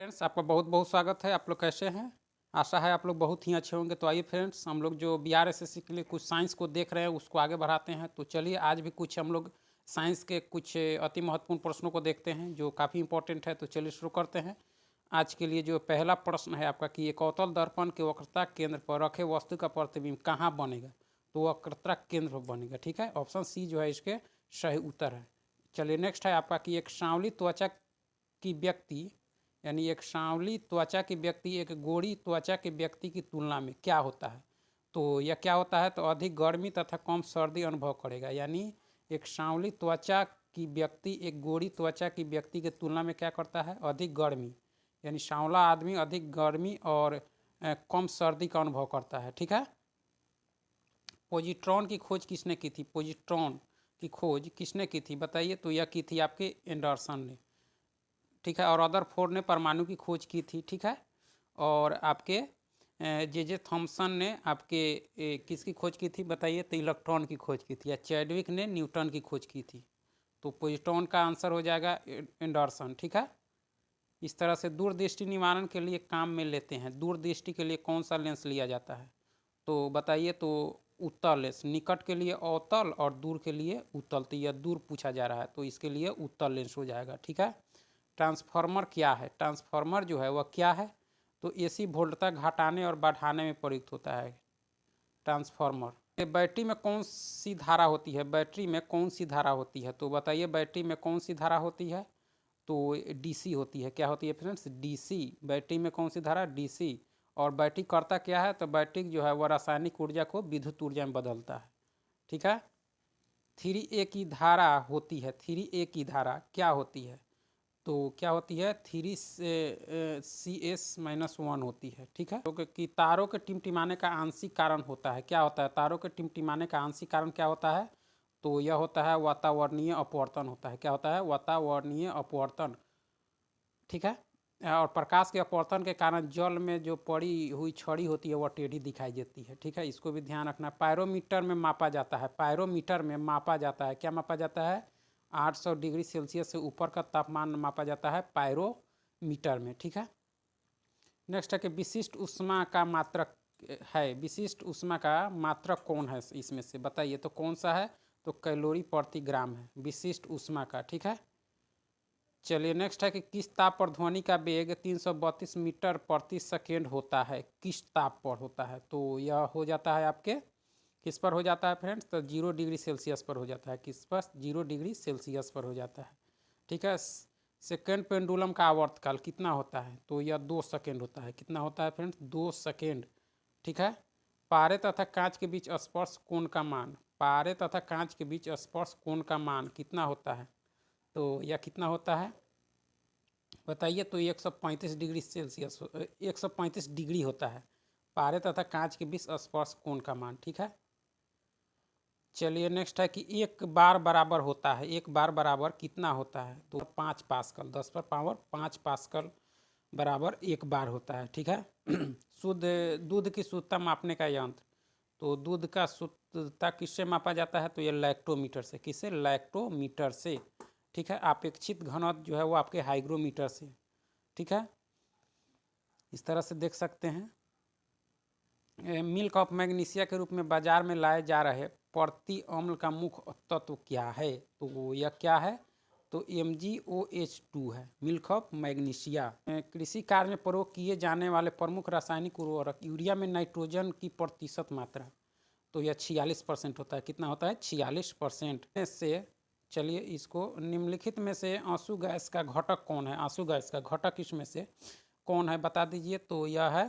Friends, आपका बहुत बहुत स्वागत है। आप लोग कैसे हैं? आशा है आप लोग बहुत ही अच्छे होंगे। तो आइए फ्रेंड्स, हम लोग जो BRSSC के लिए कुछ साइंस को देख रहे हैं उसको आगे बढ़ाते हैं। तो चलिए आज भी कुछ हम लोग साइंस के कुछ अति महत्वपूर्ण प्रश्नों को देखते हैं जो काफ़ी इंपॉर्टेंट है। तो चलिए शुरू करते हैं। आज के लिए जो पहला प्रश्न है आपका कि एक अवतल दर्पण के वक्रता केंद्र पर रखे वस्तु का प्रतिबिंब कहाँ बनेगा? तो वक्रता केंद्र पर बनेगा। ठीक है, ऑप्शन सी जो है इसके सही उत्तर है। चलिए नेक्स्ट है आपका कि एक सांवली त्वचा की व्यक्ति यानी एक सांवली त्वचा की व्यक्ति एक गोरी त्वचा के व्यक्ति की तुलना में क्या होता है? तो यह क्या होता है? तो अधिक गर्मी तथा कम सर्दी अनुभव करेगा। यानी एक सांवली त्वचा की व्यक्ति एक गोरी त्वचा की व्यक्ति की तुलना में क्या करता है? अधिक गर्मी, यानी सांवला आदमी अधिक गर्मी और कम सर्दी का अनुभव करता है। ठीक है। पोजिट्रॉन की खोज किसने की थी? पोजिट्रॉन की खोज किसने की थी बताइए? तो यह की थी आपके एंडरसन ने। ठीक है। और रदरफोर्ड ने परमाणु की खोज की थी। ठीक है। और आपके जे थॉमसन ने आपके किसकी खोज की थी बताइए? तो इलेक्ट्रॉन की खोज की थी। या चैडविक ने न्यूटन की खोज की थी। तो पोजिट्रॉन का आंसर हो जाएगा एंडरसन। ठीक है। इस तरह से दूरदृष्टि निवारण के लिए काम में लेते हैं। दूरदृष्टि के लिए कौन सा लेंस लिया जाता है? तो बताइए। तो उत्तल लेंस। निकट के लिए अवतल और दूर के लिए उत्तल। तो यह दूर पूछा जा रहा है तो इसके लिए उत्तल लेंस हो जाएगा। ठीक है। ट्रांसफार्मर क्या है? ट्रांसफार्मर जो है वह क्या है? तो AC वोल्टता घटाने और बढ़ाने में प्रयुक्त होता है ट्रांसफार्मर। बैटरी में कौन सी धारा होती है? बैटरी में कौन सी धारा होती है? तो बताइए बैटरी में कौन सी धारा होती है? तो DC होती है। क्या होती है फ्रेंड्स? DC। बैटरी में कौन सी धारा? DC। और बैटरी करता क्या है? तो बैटरी जो है वह रासायनिक ऊर्जा को विद्युत ऊर्जा में बदलता है। ठीक है। 3A की धारा होती है। 3A की धारा क्या होती है? तो क्या होती है? 3CS-1 होती है। ठीक है। कि तारों के टिमटिमाने का आंशिक कारण होता है। क्या होता है? तारों के टिमटिमाने का आंशिक कारण क्या होता है? तो यह होता है वातावरणीय अपवर्तन होता है। क्या होता है? वातावरणीय अपवर्तन। ठीक है। और प्रकाश के अपवर्तन के कारण जल में जो पड़ी हुई छड़ी होती है वह टेढ़ी दिखाई देती है। ठीक है। इसको भी ध्यान रखना। पायरोमीटर में मापा जाता है। पायरोमीटर में मापा जाता है। क्या मापा जाता है? 800 डिग्री सेल्सियस से ऊपर का तापमान मापा जाता है पायरोमीटर में। ठीक है। नेक्स्ट है कि विशिष्ट ऊष्मा का मात्रक है। विशिष्ट ऊष्मा का मात्रक कौन है इसमें से बताइए? तो कौन सा है? तो कैलोरी प्रति ग्राम है विशिष्ट ऊष्मा का। ठीक है। चलिए नेक्स्ट है कि किस ताप पर ध्वनि का वेग 332 मीटर प्रति सेकेंड होता है? किस ताप पर होता है? तो यह हो जाता है आपके किस पर हो जाता है फ्रेंड्स? तो 0 डिग्री सेल्सियस पर हो जाता है। किस पर? 0 डिग्री सेल्सियस पर हो जाता है। ठीक है। सेकेंड पेंडुलम का आवर्तकाल कितना होता है? तो यह 2 सेकेंड होता है। कितना होता है फ्रेंड्स? 2 सेकेंड। ठीक है। पारे तथा कांच के बीच स्पर्श कोण का मान। पारे तथा कांच के बीच स्पर्श कोण का मान कितना होता है? तो यह कितना होता है बताइए? तो 135 डिग्री सेल्सियस 135 डिग्री होता है पारे तथा कांच के बीच स्पर्श कोण का मान। ठीक है। चलिए नेक्स्ट है कि एक बार बराबर होता है। एक बार बराबर कितना होता है? तो 5 पास्कल 10 पर पावर 5 पास्कल बराबर एक बार होता है। ठीक है। शुद्ध दूध की शुद्धता मापने का यंत्र। तो दूध का शुद्धता किससे मापा जाता है? तो ये लैक्टोमीटर से। किससे? लैक्टोमीटर से। ठीक है। अपेक्षित घनत्व जो है वो आपके हाइग्रोमीटर से। ठीक है। इस तरह से देख सकते हैं। मिल्क ऑफ मैग्नीशिया के रूप में बाजार में लाए जा रहे प्रति अम्ल का मुख्य तत्व क्या है? तो यह क्या है? तो MgOH2 है। Milk of magnesia. कृषि कार्य में प्रयोग किए जाने वाले प्रमुख रासायनिक उर्वरक। यूरिया में नाइट्रोजन की प्रतिशत मात्रा। तो यह 46% होता है। कितना होता है? 46%। से चलिए इसको निम्नलिखित में से आंसू गैस का घटक कौन है? आंसू गैस का घटक इसमें से कौन है बता दीजिए? तो यह है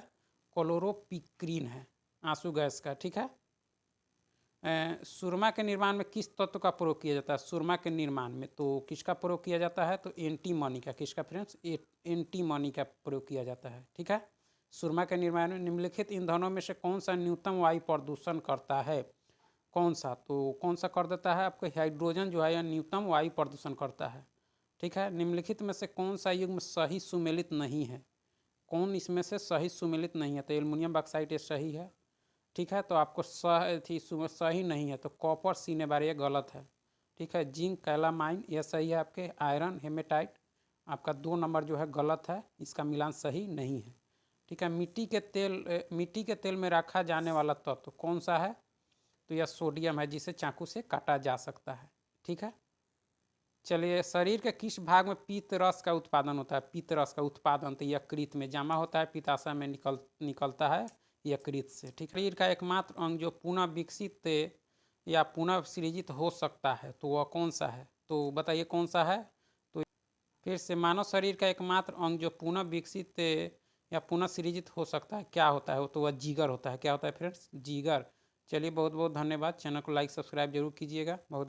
क्लोरोपिक्रीन है आंसू गैस का। ठीक है। सुरमा के निर्माण में किस तत्व का प्रयोग किया जाता है? सुरमा के निर्माण में तो किसका प्रयोग किया जाता है? तो एंटीमनी का। किसका फ्रेंड्स? एंटीमनी का प्रयोग किया जाता है। ठीक है। सुरमा के निर्माण में निम्नलिखित ईंधनों में से कौन सा न्यूनतम वायु प्रदूषण करता है? कौन सा? तो कौन सा कर देता है? आपको हाइड्रोजन जो है यह न्यूनतम वायु प्रदूषण करता है। ठीक है। निम्नलिखित में से कौन सा युग्म सही सुमेलित नहीं है? कौन इसमें से सही सुमेलित नहीं है? तो एल्युमिनियम बॉक्साइड ये सही है। ठीक है। तो आपको सही नहीं है तो कॉपर सिनेबार ये गलत है। ठीक है। जिंक कैलामाइन ये सही है आपके। आयरन हेमेटाइट आपका 2 नंबर जो है गलत है, इसका मिलान सही नहीं है। ठीक है, मिट्टी के तेल में रखा जाने वाला तत्व कौन सा है? तो यह सोडियम है, जिसे चाकू से काटा जा सकता है। ठीक है, चलिए, शरीर के किस भाग में पीत्त रस का उत्पादन होता है? पीत्त रस का उत्पादन तो यकृत में जमा होता है, पित्ताशय में निकलता है यकृत से। ठीक, शरीर का एकमात्र अंग जो पुनः विकसित या पुनः सृजित हो सकता है, तो वह कौन सा है? तो बताइए कौन सा है? तो फिर से, मानव शरीर का एकमात्र अंग जो पुनः विकसित या पुनः सृजित हो सकता है, क्या होता है? तो वह जिगर होता है। क्या होता है फ्रेंड्स? जिगर। चलिए, बहुत बहुत धन्यवाद। चैनल को लाइक सब्सक्राइब जरूर कीजिएगा। बहुत